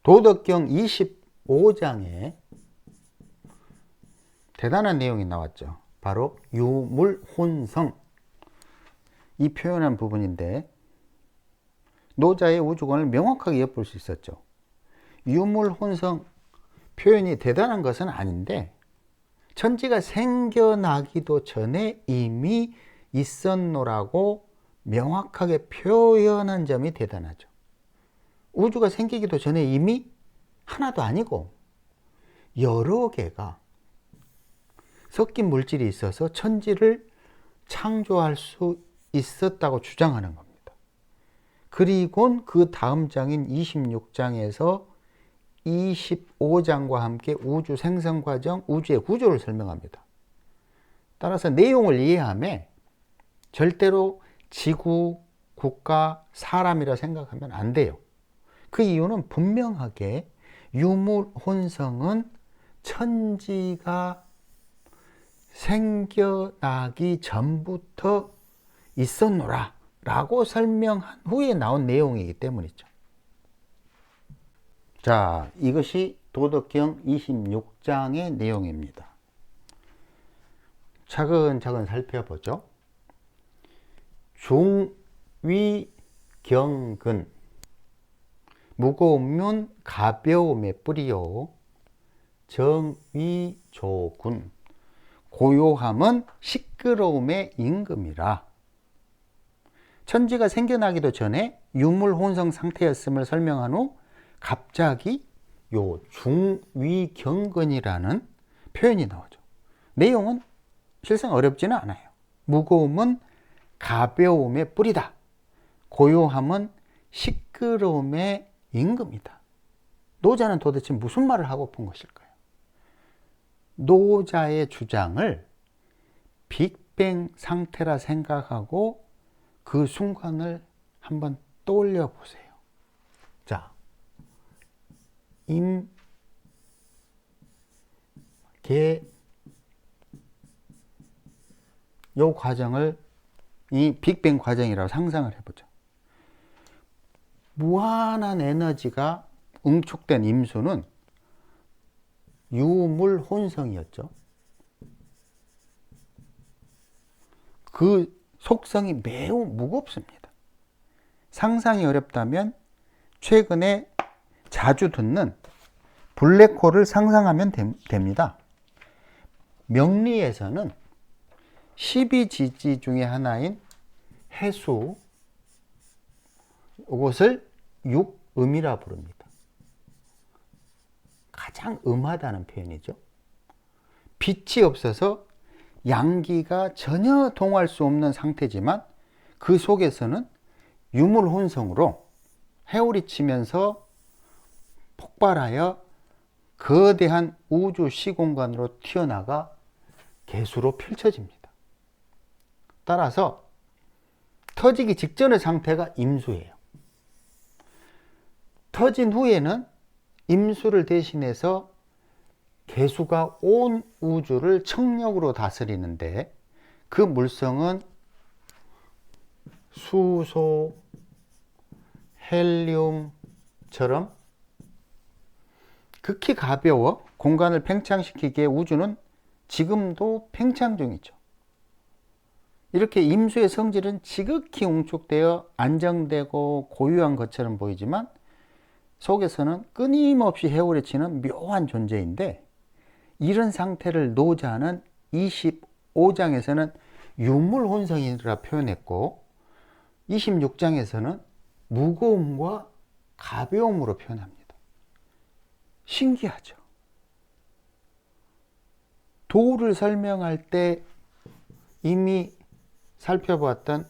도덕경 25장에 대단한 내용이 나왔죠. 바로 유물혼성, 이 표현한 부분인데 노자의 우주관을 명확하게 엿볼 수 있었죠. 유물혼성 표현이 대단한 것은 아닌데 천지가 생겨나기도 전에 이미 있었노라고 명확하게 표현한 점이 대단하죠. 우주가 생기기도 전에 이미 하나도 아니고 여러 개가 섞인 물질이 있어서 천지를 창조할 수 있었다고 주장하는 겁니다. 그리고 그 다음 장인 26장에서 25장과 함께 우주 생성 과정, 우주의 구조를 설명합니다. 따라서 내용을 이해하면 절대로 지구, 국가, 사람이라 생각하면 안 돼요. 그 이유는 분명하게 유물혼성은 천지가 생겨나기 전부터 있었노라 라고 설명한 후에 나온 내용이기 때문이죠. 자, 이것이 도덕경 26장의 내용입니다. 차근차근 살펴보죠. 중위경근, 무거우면 가벼움의 뿌리요. 정위조군, 고요함은 시끄러움의 임금이라. 천지가 생겨나기도 전에 유물혼성 상태였음을 설명한 후 갑자기 요 중위경근이라는 표현이 나오죠. 내용은 실상 어렵지는 않아요. 무거움은 가벼움의 뿌리다. 고요함은 시끄러움의 임금이다. 노자는 도대체 무슨 말을 하고픈 것일까요? 노자의 주장을 빅뱅 상태라 생각하고 그 순간을 한번 떠올려 보세요. 자, 요 과정을 이 빅뱅 과정이라고 상상을 해보죠. 무한한 에너지가 응축된 임수는 유물혼성이었죠. 그 속성이 매우 무겁습니다. 상상이 어렵다면 최근에 자주 듣는 블랙홀을 상상하면 됩니다. 명리에서는 12지지 중에 하나인 해수, 이것을 육음이라 부릅니다. 가장 음하다는 표현이죠. 빛이 없어서 양기가 전혀 동할 수 없는 상태지만 그 속에서는 유물혼성으로 해오리 치면서 폭발하여 거대한 우주 시공간으로 튀어나가 개수로 펼쳐집니다. 따라서 터지기 직전의 상태가 임수예요. 터진 후에는 임수를 대신해서 개수가 온 우주를 청력으로 다스리는데 그 물성은 수소, 헬륨처럼 극히 가벼워 공간을 팽창시키기에 우주는 지금도 팽창 중이죠. 이렇게 임수의 성질은 지극히 응축되어 안정되고 고유한 것처럼 보이지만 속에서는 끊임없이 해오리치는 묘한 존재인데 이런 상태를 노자는 25장에서는 유물혼성이라 표현했고 26장에서는 무거움과 가벼움으로 표현합니다. 신기하죠. 도를 설명할 때 이미 살펴보았던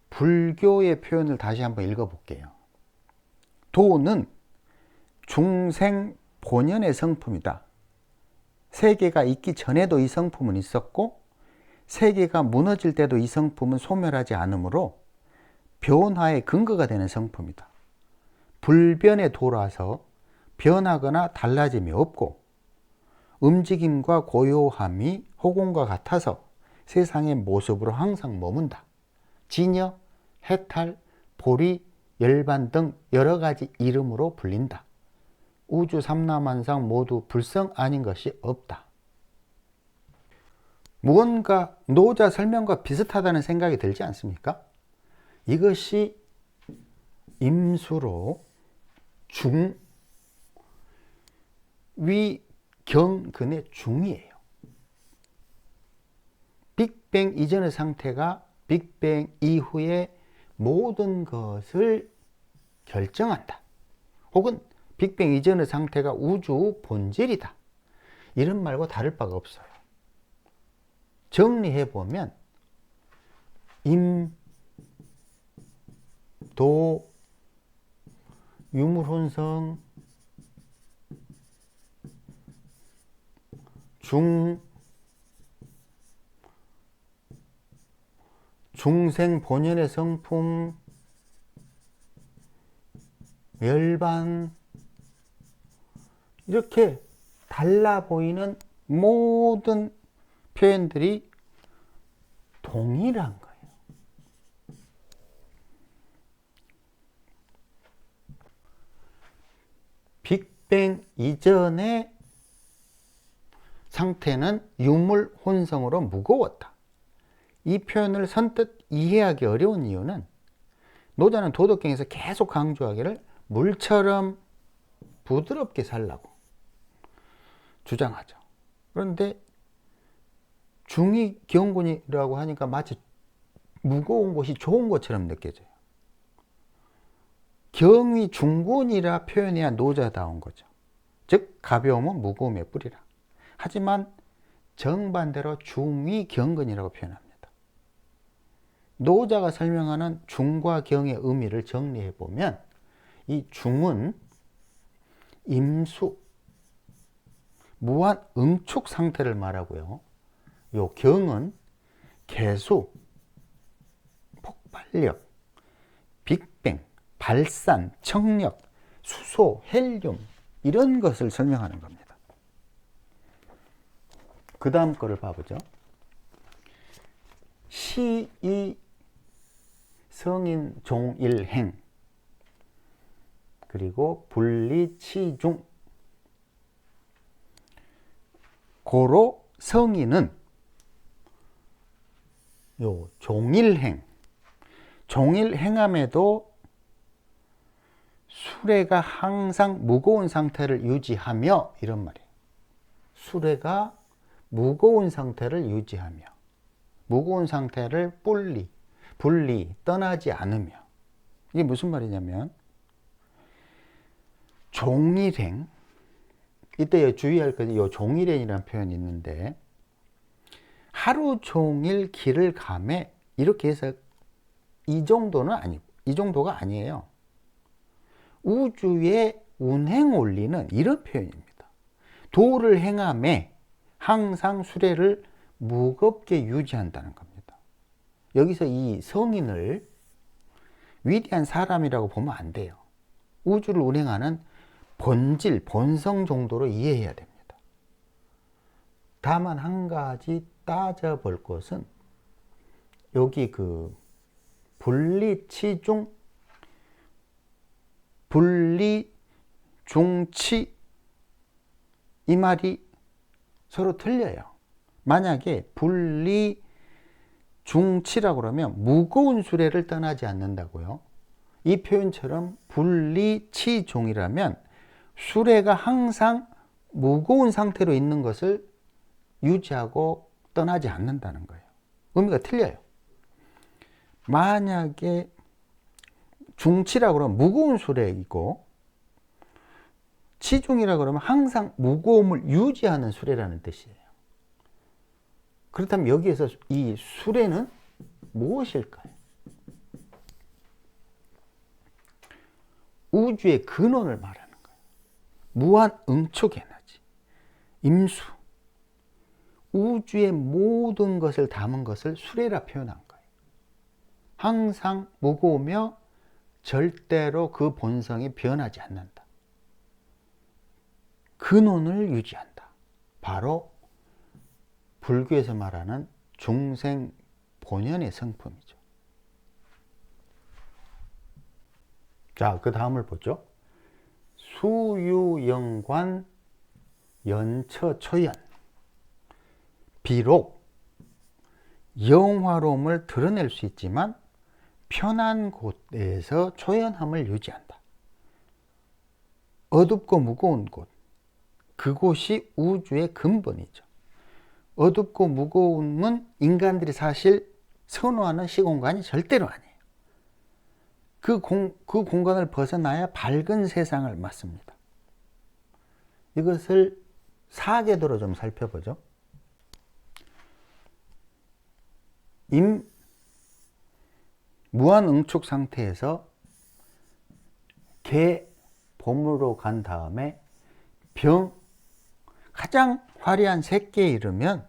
불교의 표현을 다시 한번 읽어볼게요. 도는 중생 본연의 성품이다. 세계가 있기 전에도 이 성품은 있었고 세계가 무너질 때도 이 성품은 소멸하지 않으므로 변화의 근거가 되는 성품이다. 불변의 도라서 변하거나 달라짐이 없고 움직임과 고요함이 호공과 같아서 세상의 모습으로 항상 머문다. 진여, 해탈, 보리, 열반 등 여러 가지 이름으로 불린다. 우주 삼라만상 모두 불성 아닌 것이 없다. 무언가 노자 설명과 비슷하다는 생각이 들지 않습니까? 이것이 임수로 위경근의 중이에요. 빅뱅 이전의 상태가 빅뱅 이후의 모든 것을 결정한다. 혹은 빅뱅 이전의 상태가 우주 본질이다. 이런 말과 다를 바가 없어요. 정리해보면 임, 도, 유물혼성, 중생 본연의 성품, 열반, 이렇게 달라 보이는 모든 표현들이 동일한 거예요. 빅뱅 이전의 상태는 유물 혼성으로 무거웠다. 이 표현을 선뜻 이해하기 어려운 이유는 노자는 도덕경에서 계속 강조하기를 물처럼 부드럽게 살라고 주장하죠. 그런데 중이 경군이라고 하니까 마치 무거운 것이 좋은 것처럼 느껴져요. 경이 중군이라 표현해야 노자다운 거죠. 즉 가벼움은 무거움의 뿌리라. 하지만 정반대로 중이 경근이라고 표현합니다. 노자가 설명하는 중과 경의 의미를 정리해 보면 이 중은 임수, 무한 응축 상태를 말하고요. 요 경은 개수, 폭발력, 빅뱅, 발산, 청력, 수소, 헬륨 이런 것을 설명하는 겁니다. 그 다음 거를 봐보죠. 시이 성인 종일행 그리고 분리치중 고로 성인은 요 종일행함에도 수레가 항상 무거운 상태를 유지하며 이런 말이에요. 수레가 무거운 상태를 유지하며 무거운 상태를 분리 떠나지 않으며 이게 무슨 말이냐면 종일행 이때 주의할 것은 이 종일행이라는 표현이 있는데 하루 종일 길을 가매 이렇게 해서 이 정도는 아니고 이 정도가 아니에요. 우주의 운행 원리는 이런 표현입니다. 도를 행함에 항상 수레를 무겁게 유지한다는 겁니다. 여기서 이 성인을 위대한 사람이라고 보면 안 돼요. 우주를 운행하는 본질, 본성 정도로 이해해야 됩니다. 다만 한 가지 따져볼 것은 여기 그 분리치중, 분리중치 이 말이 서로 틀려요. 만약에 분리중치라고 그러면 무거운 수레를 떠나지 않는다고요. 이 표현처럼 분리치중이라면 수레가 항상 무거운 상태로 있는 것을 유지하고 떠나지 않는다는 거예요. 의미가 틀려요. 만약에 중치라고 그러면 무거운 수레이고 치중이라고 그러면 항상 무거움을 유지하는 수레라는 뜻이에요. 그렇다면 여기에서 이 수레는 무엇일까요? 우주의 근원을 말하는 거예요. 무한 응축 에너지, 임수, 우주의 모든 것을 담은 것을 수레라 표현한 거예요. 항상 무거우며 절대로 그 본성이 변하지 않는다. 근원을 유지한다. 바로 불교에서 말하는 중생 본연의 성품이죠. 자, 그 다음을 보죠. 수유영관 연처초연. 비록 영화로움을 드러낼 수 있지만 편한 곳에서 초연함을 유지한다. 어둡고 무거운 곳, 그곳이 우주의 근본이죠. 어둡고 무거움은 인간들이 사실 선호하는 시공간이 절대로 아니에요. 그 공간을 벗어나야 밝은 세상을 맞습니다. 이것을 사계도로 좀 살펴보죠. 무한응축 상태에서 개 봄으로 간 다음에 가장 화려한 새끼에 이르면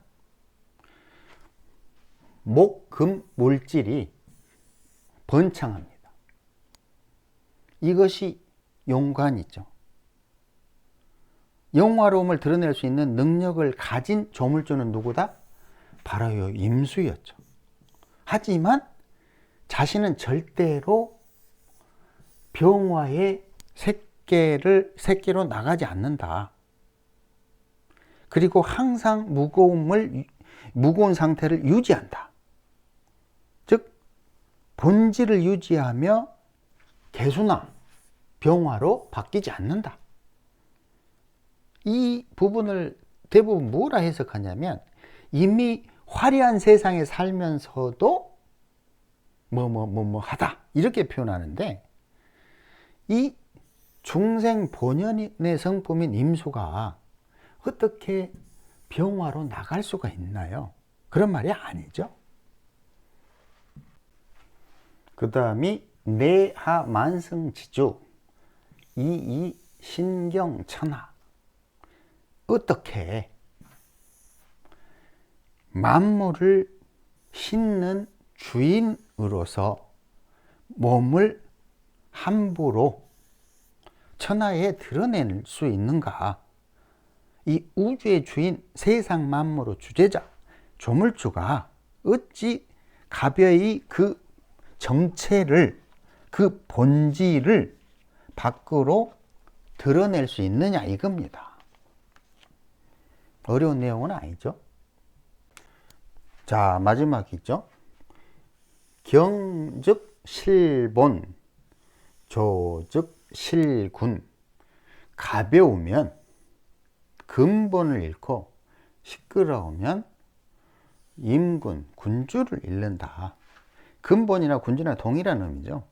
목, 금, 물질이 번창합니다. 이것이 용관이죠. 영화로움을 드러낼 수 있는 능력을 가진 조물주는 누구다? 바로 이 임수였죠. 하지만 자신은 절대로 병화의 새끼로 나가지 않는다. 그리고 항상 무거운 상태를 유지한다. 즉 본질을 유지하며 개수나 병화로 바뀌지 않는다. 이 부분을 대부분 뭐라 해석하냐면 이미 화려한 세상에 살면서도 하다 이렇게 표현하는데, 이 중생 본연의 성품인 임수가 어떻게 병화로 나갈 수가 있나요? 그런 말이 아니죠. 그 다음이 내하만승지주 이이신경천하. 어떻게 만물을 싣는 주인으로서 몸을 함부로 천하에 드러낼 수 있는가? 이 우주의 주인, 세상 만물의 주제자, 조물주가 어찌 가벼이 그 정체를, 그 본질을 밖으로 드러낼 수 있느냐 이겁니다. 어려운 내용은 아니죠. 자, 마지막이죠. 경즉 실본, 조즉 실군. 가벼우면 근본을 잃고 시끄러우면 임군, 군주를 잃는다. 근본이나 군주나 동일한 의미죠.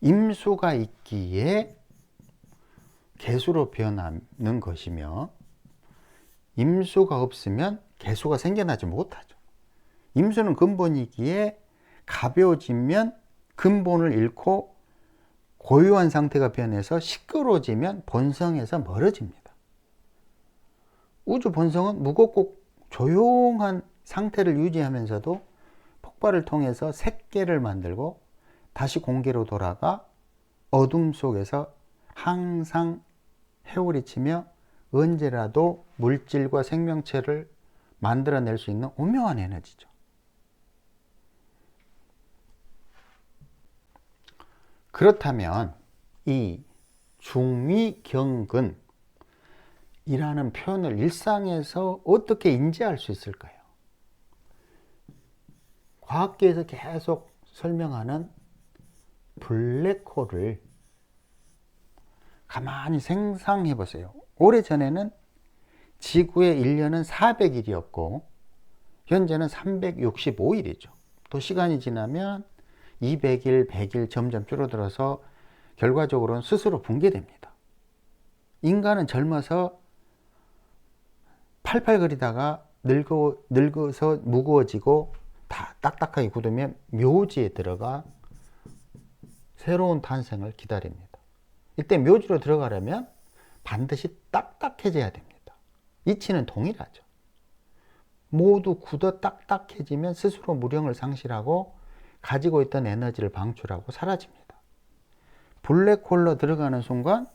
임수가 있기에 개수로 변하는 것이며, 임수가 없으면 개수가 생겨나지 못하죠. 임수는 근본이기에 가벼워지면 근본을 잃고 고요한 상태가 변해서 시끄러워지면 본성에서 멀어집니다. 우주 본성은 무겁고 조용한 상태를 유지하면서도 폭발을 통해서 색계를 만들고 다시 공계로 돌아가 어둠 속에서 항상 헤우리치며 언제라도 물질과 생명체를 만들어낼 수 있는 오묘한 에너지죠. 그렇다면 이 중위경근이라는 표현을 일상에서 어떻게 인지할 수 있을까요? 과학계에서 계속 설명하는 블랙홀을 가만히 생각해 보세요. 오래전에는 지구의 1년은 400일이었고 현재는 365일이죠. 또 시간이 지나면 200일, 100일 점점 줄어들어서 결과적으로는 스스로 붕괴됩니다. 인간은 젊어서 팔팔거리다가 늙어서 무거워지고 다 딱딱하게 굳으면 묘지에 들어가 새로운 탄생을 기다립니다. 이때 묘지로 들어가려면 반드시 딱딱해져야 됩니다. 이치는 동일하죠. 모두 굳어 딱딱해지면 스스로 무령을 상실하고 가지고 있던 에너지를 방출하고 사라집니다. 블랙홀로 들어가는 순간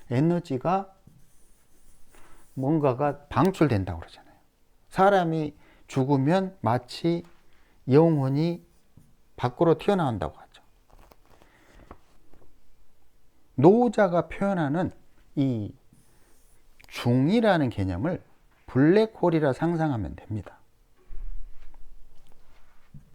에너지가 뭔가가 방출된다고 그러잖아요. 사람이 죽으면 마치 영혼이 밖으로 튀어나온다고 하죠. 노자가 표현하는 이 중이라는 개념을 블랙홀이라 상상하면 됩니다.